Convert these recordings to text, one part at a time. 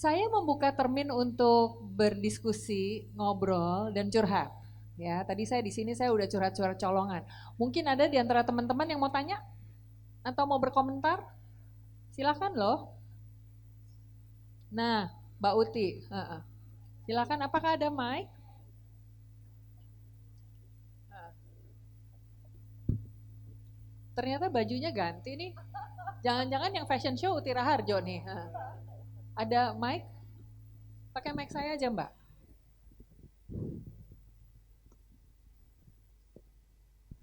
Saya membuka termin untuk berdiskusi, ngobrol, dan curhat. Ya, tadi saya di sini saya udah curhat-curhat colongan. Mungkin ada di antara teman-teman yang mau tanya atau mau berkomentar? Silakan loh. Nah, Mbak Uti, silakan. Apakah ada mic? Ternyata bajunya ganti nih. Jangan-jangan yang fashion show Uti Raharjo nih. Ada mic? Pakai mic saya aja Mbak.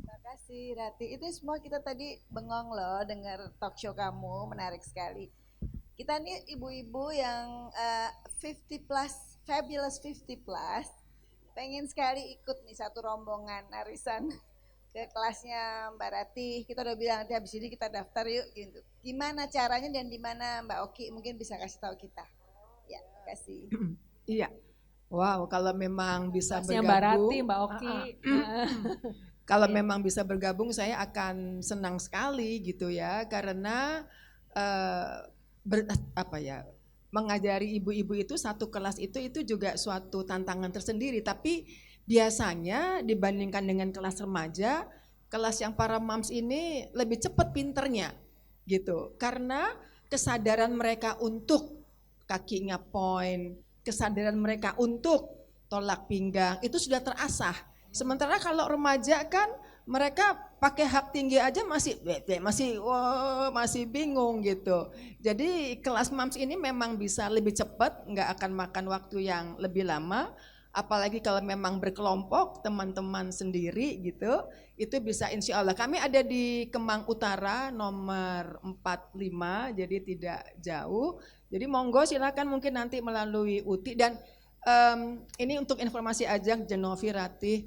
Terima kasih Rati. Itu semua kita tadi bengong loh dengar talk show kamu, menarik sekali. Kita nih ibu-ibu yang 50 plus, fabulous 50 plus, pengen sekali ikut nih satu rombongan arisan ke kelasnya Mbak Rati. Kita udah bilang nanti habis ini kita daftar yuk gitu. Gimana caranya dan di mana Mbak Oki mungkin bisa kasih tahu kita. Ya, kasih. Iya. Wow, kalau memang bisa Kelasnya Mbak Rati, bergabung, Mbak Oki. kalau Iya. memang bisa bergabung saya akan senang sekali gitu ya, karena apa ya, mengajari ibu-ibu itu satu kelas itu juga suatu tantangan tersendiri. Tapi biasanya dibandingkan dengan kelas remaja, kelas yang para moms ini lebih cepat pinternya gitu, karena kesadaran mereka untuk kakinya point, kesadaran mereka untuk tolak pinggang itu sudah terasah. Sementara kalau remaja kan mereka pakai hak tinggi aja masih bingung gitu. Jadi kelas moms ini memang bisa lebih cepat, nggak akan makan waktu yang lebih lama. Apalagi kalau memang berkelompok, teman-teman sendiri gitu, itu bisa insya Allah. Kami ada di Kemang Utara nomor 45, jadi tidak jauh. Jadi monggo silakan mungkin nanti melalui Uti. Dan ini untuk informasi aja Jenovi Ratih,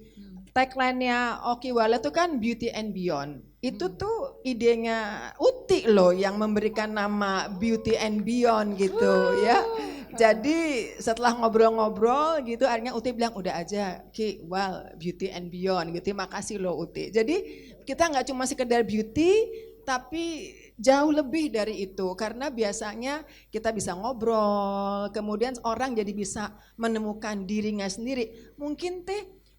tagline-nya Oki Wala itu kan Beauty and Beyond. Itu tuh idenya Uti loh yang memberikan nama Beauty and Beyond gitu ya. Jadi setelah ngobrol-ngobrol gitu akhirnya Uti bilang udah aja Ki Wal Beauty and Beyond gitu. Makasih loh Uti. Jadi kita nggak cuma sekedar beauty tapi jauh lebih dari itu, karena biasanya kita bisa ngobrol, kemudian orang jadi bisa menemukan dirinya sendiri. Mungkin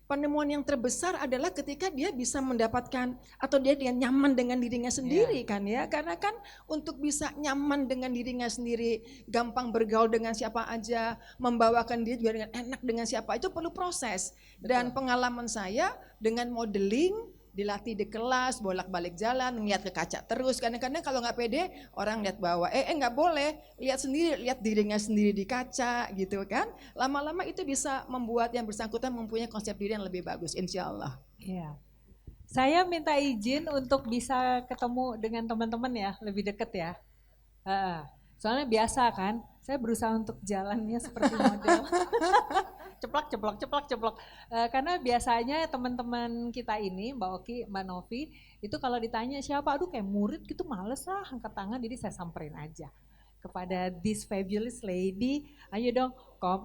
penemuan yang terbesar adalah ketika dia bisa mendapatkan atau dia nyaman dengan dirinya sendiri kan ya. Karena kan untuk bisa nyaman dengan dirinya sendiri, gampang bergaul dengan siapa aja, membawakan diri juga dengan enak dengan siapa, itu perlu proses. Dan pengalaman saya dengan modeling, dilatih di kelas, bolak-balik jalan, ngeliat ke kaca terus. Kadang-kadang kalau nggak pede, orang lihat bawah, nggak boleh, lihat sendiri, lihat dirinya sendiri di kaca gitu kan. Lama-lama itu bisa membuat yang bersangkutan mempunyai konsep diri yang lebih bagus, insya Allah. Iya. Saya minta izin untuk bisa ketemu dengan teman-teman ya, lebih deket ya. Soalnya biasa kan, saya berusaha untuk jalannya seperti model. Ceplok, ceplok, ceplok, ceplok. Karena biasanya teman-teman kita ini, Mbak Oki, Mbak Novi, itu kalau ditanya siapa, aduh kayak murid gitu males lah angkat tangan, jadi saya samperin aja kepada this fabulous lady, ayo dong,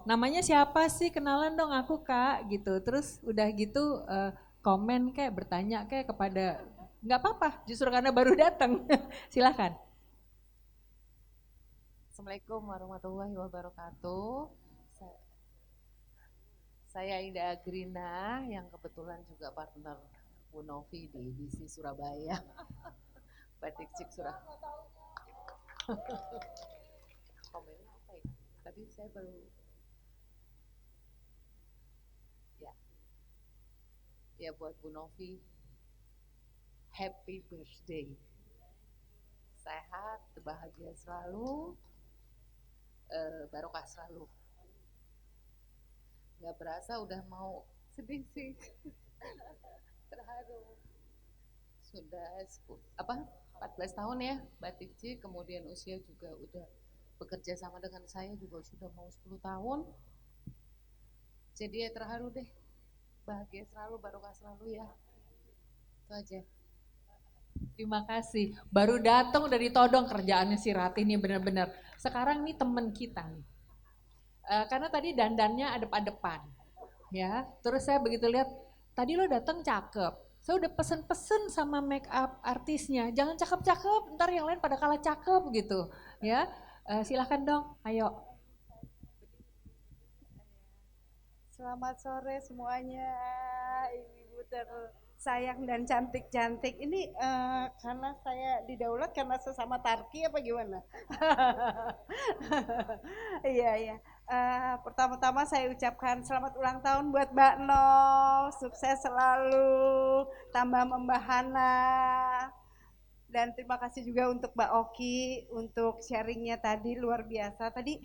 namanya siapa sih, kenalan dong aku kak, gitu. Terus udah gitu komen kayak bertanya kayak kepada, nggak apa-apa, justru karena baru datang, silahkan. Assalamualaikum warahmatullahi wabarakatuh. Saya Ida Agrina yang kebetulan juga partner Bu Novi di DC Surabaya. Batik Cik Surabaya. Komen apa ya? Tadi saya baru ya buat Bu Novi, happy birthday. Sehat, bahagia selalu, barokah selalu. Gak berasa udah mau sedih sih. Terharu. Sudah 14 tahun ya Batik C, kemudian usia juga udah bekerja sama dengan saya juga sudah mau 10 tahun. Jadi ya terharu deh. Bahagia selalu, barokah selalu ya. Itu aja. Terima kasih. Baru datang udah ditodong kerjaannya si Rati nih bener-bener. Sekarang nih temen kita nih. Karena tadi dandannya adep-adepan. Ya, terus saya begitu lihat, tadi lo datang cakep. Saya udah pesen-pesen sama make up artisnya, jangan cakep-cakep, ntar yang lain pada kalah cakep gitu. Ya, silahkan dong, ayo. Selamat sore semuanya, ibu-ibu tersayang dan cantik-cantik. Ini karena saya didaulat karena sesama Tarki apa gimana? Iya, iya. Pertama-tama saya ucapkan selamat ulang tahun buat Mbak Nol, sukses selalu, tambah membahana. Dan terima kasih juga untuk Mbak Oki untuk sharingnya tadi luar biasa. Tadi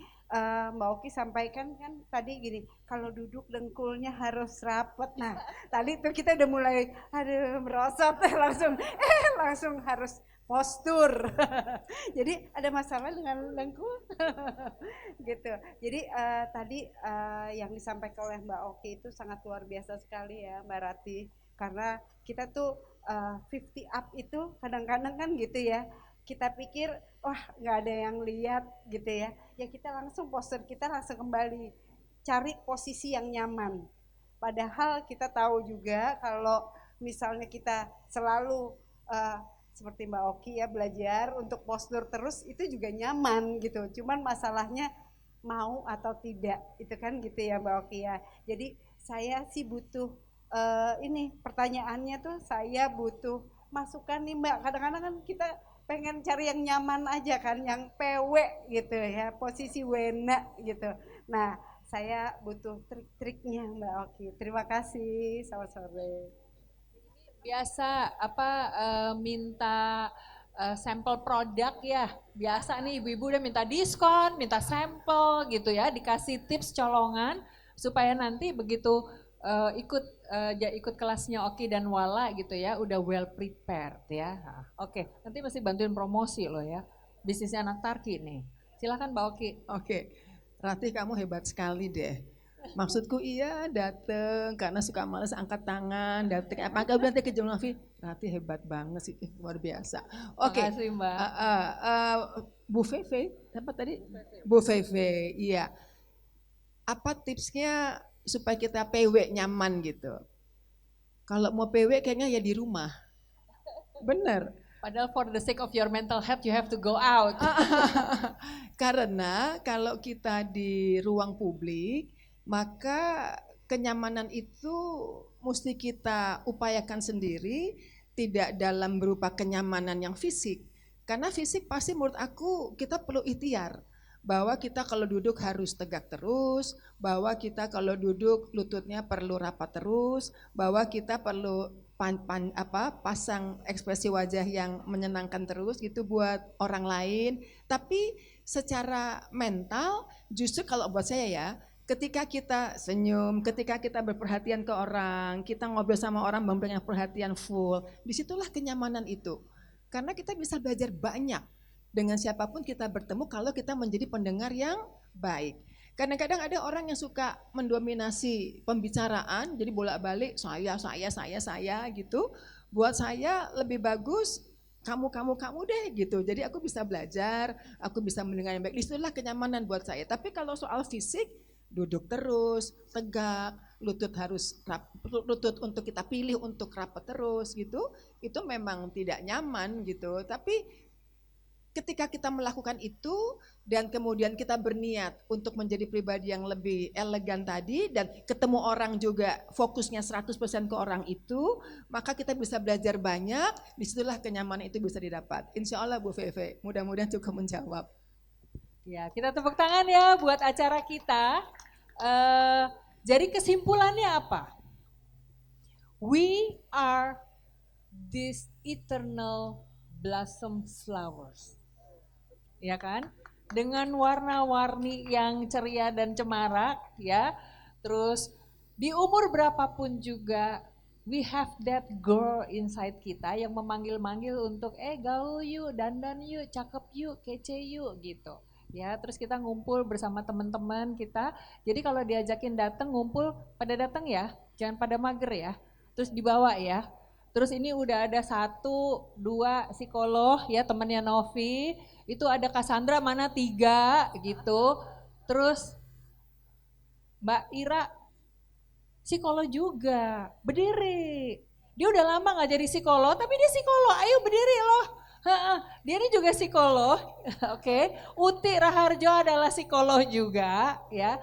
Mbak Oki sampaikan kan tadi gini, kalau duduk dengkulnya harus rapet. Nah tadi tuh kita udah mulai aduh merosot langsung harus postur. Jadi ada masalah dengan dengkul gitu. Jadi tadi yang disampaikan oleh Mbak Oki itu sangat luar biasa sekali ya Mbak Rati. Karena kita tuh 50 up itu kadang-kadang kan gitu ya, kita pikir wah nggak ada yang lihat gitu ya, ya kita langsung postur kita langsung kembali cari posisi yang nyaman. Padahal kita tahu juga kalau misalnya kita selalu seperti Mbak Oki ya belajar untuk postur terus itu juga nyaman gitu. Cuman masalahnya mau atau tidak itu kan gitu ya Mbak Oki ya. Jadi saya sih butuh ini pertanyaannya tuh saya butuh masukan nih Mbak. Kadang-kadang kan kita pengen cari yang nyaman aja kan, yang PW gitu ya, posisi wena gitu. Nah, saya butuh trik-triknya Mbak Oki. Terima kasih. Selamat sore. Biasa minta sampel produk ya. Biasa nih ibu-ibu udah minta diskon, minta sampel gitu ya, dikasih tips colongan supaya nanti begitu ikut kelasnya Oki dan Wala gitu ya, udah well prepared ya. Nah, oke, nanti mesti bantuin promosi loh ya. Bisnisnya anak Tarki nih. Silakan Mbak Oki. Oke, Ratih kamu hebat sekali deh. Maksudku iya dateng karena suka males angkat tangan, dateng apakah nanti ke Jumlafi, Ratih hebat banget sih, luar biasa. Oke, Makasih Mbak. Bu Feve, apa tadi? Bu Feve, iya. Apa tipsnya supaya kita PW nyaman gitu? Kalau mau PW kayaknya ya di rumah. Bener. Padahal for the sake of your mental health you have to go out. Karena kalau kita di ruang publik, maka kenyamanan itu mesti kita upayakan sendiri, tidak dalam berupa kenyamanan yang fisik. Karena fisik pasti menurut aku kita perlu ikhtiar. Bahwa kita kalau duduk harus tegak terus, bahwa kita kalau duduk lututnya perlu rapat terus, bahwa kita perlu pasang ekspresi wajah yang menyenangkan terus gitu buat orang lain. Tapi secara mental justru kalau buat saya ya, ketika kita senyum, ketika kita berperhatian ke orang, kita ngobrol sama orang memberikan perhatian full, disitulah kenyamanan itu. Karena kita bisa belajar banyak dengan siapapun kita bertemu kalau kita menjadi pendengar yang baik. Kadang-kadang ada orang yang suka mendominasi pembicaraan, jadi bolak-balik saya gitu. Buat saya lebih bagus kamu deh gitu. Jadi aku bisa belajar, aku bisa mendengar yang baik. Disitulah kenyamanan buat saya. Tapi kalau soal fisik, duduk terus, tegak, lutut untuk kita pilih untuk rapat terus gitu. Itu memang tidak nyaman gitu. Tapi ketika kita melakukan itu dan kemudian kita berniat untuk menjadi pribadi yang lebih elegan tadi dan ketemu orang juga fokusnya 100% ke orang itu, maka kita bisa belajar banyak, disitulah kenyamanan itu bisa didapat. Insya Allah Bu Feve, mudah-mudahan cukup menjawab. Ya, kita tepuk tangan ya buat acara kita. Jadi kesimpulannya apa? We are this eternal blossom flowers. Ya kan? Dengan warna-warni yang ceria dan cemarak ya. Terus di umur berapapun juga we have that girl inside kita yang memanggil-manggil untuk gaul yuk, dandan yuk, cakep yuk, kece yuk gitu. Ya, terus kita ngumpul bersama teman-teman kita. Jadi kalau diajakin datang ngumpul pada datang ya, jangan pada mager ya. Terus dibawa ya. Terus ini udah ada 1, 2 psikolog ya temannya Novi, itu ada Cassandra mana 3 gitu. Terus Mbak Ira psikolog juga, berdiri. Dia udah lama gak jadi psikolog tapi dia psikolog, ayo berdiri loh. Dia ini juga psikolog, oke. Uti Raharjo adalah psikolog juga ya.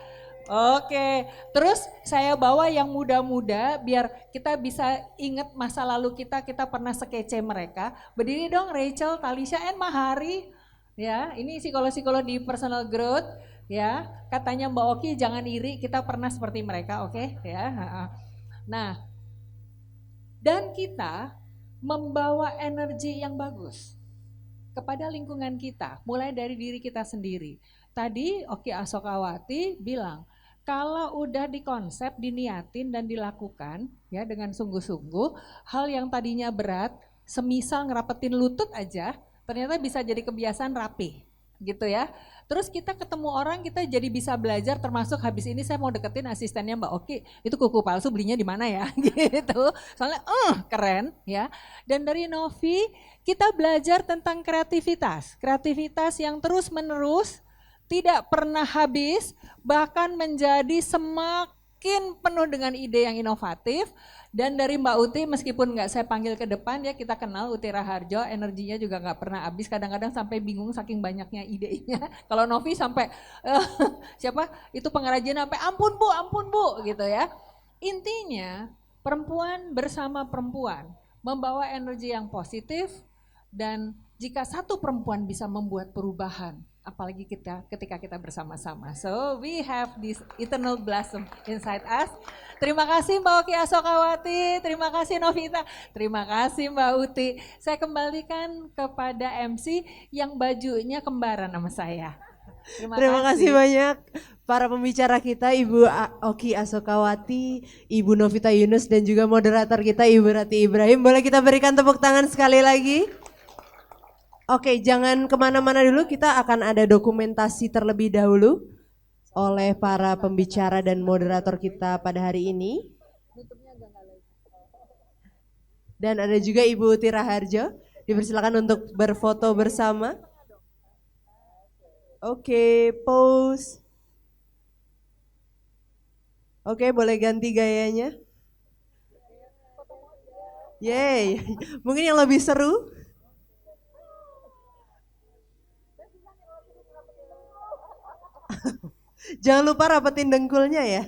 Oke, terus saya bawa yang muda-muda biar kita bisa ingat masa lalu kita pernah sekece mereka. Berdiri dong Rachel, Talisha, and Mahari. Ya, ini psikolog-psikolog di personal growth. Ya, katanya Mbak Oki jangan iri, kita pernah seperti mereka, oke? Ya, nah, dan kita membawa energi yang bagus kepada lingkungan kita, mulai dari diri kita sendiri. Tadi Oki Asokawati bilang, kalau udah dikonsep, diniatin dan dilakukan ya dengan sungguh-sungguh, hal yang tadinya berat, semisal ngerapetin lutut aja, ternyata bisa jadi kebiasaan rapi gitu ya. Terus kita ketemu orang, kita jadi bisa belajar, termasuk habis ini saya mau deketin asistennya Mbak Oki, itu kuku palsu belinya di mana ya gitu. Soalnya keren ya. Dan dari Novi kita belajar tentang kreativitas, kreativitas yang terus menerus, tidak pernah habis, bahkan menjadi semakin penuh dengan ide yang inovatif. Dan dari Mbak Uti, meskipun nggak saya panggil ke depan ya, kita kenal Uti Raharjo, energinya juga nggak pernah habis, kadang-kadang sampai bingung saking banyaknya idenya. Kalau Novi sampai siapa itu pengrajin sampai ampun bu gitu ya. Intinya perempuan bersama perempuan membawa energi yang positif, dan jika satu perempuan bisa membuat perubahan, apalagi ketika kita bersama-sama. So we have this eternal blossom inside us. Terima kasih Mbak Oki Asokawati, terima kasih Novita, terima kasih Mbak Uti. Saya kembalikan kepada MC yang bajunya kembaran sama saya. Terima kasih banyak para pembicara kita, Ibu Oki Asokawati, Ibu Novita Yunus, dan juga moderator kita Ibu Rati Ibrahim. Boleh kita berikan tepuk tangan sekali lagi? Oke, jangan kemana-mana dulu, kita akan ada dokumentasi terlebih dahulu oleh para pembicara dan moderator kita pada hari ini. Dan ada juga Ibu Tira Harjo, dipersilakan untuk berfoto bersama. Oke, pose. Oke, boleh ganti gayanya. Yeay, mungkin yang lebih seru. Jangan lupa rapetin dengkulnya ya.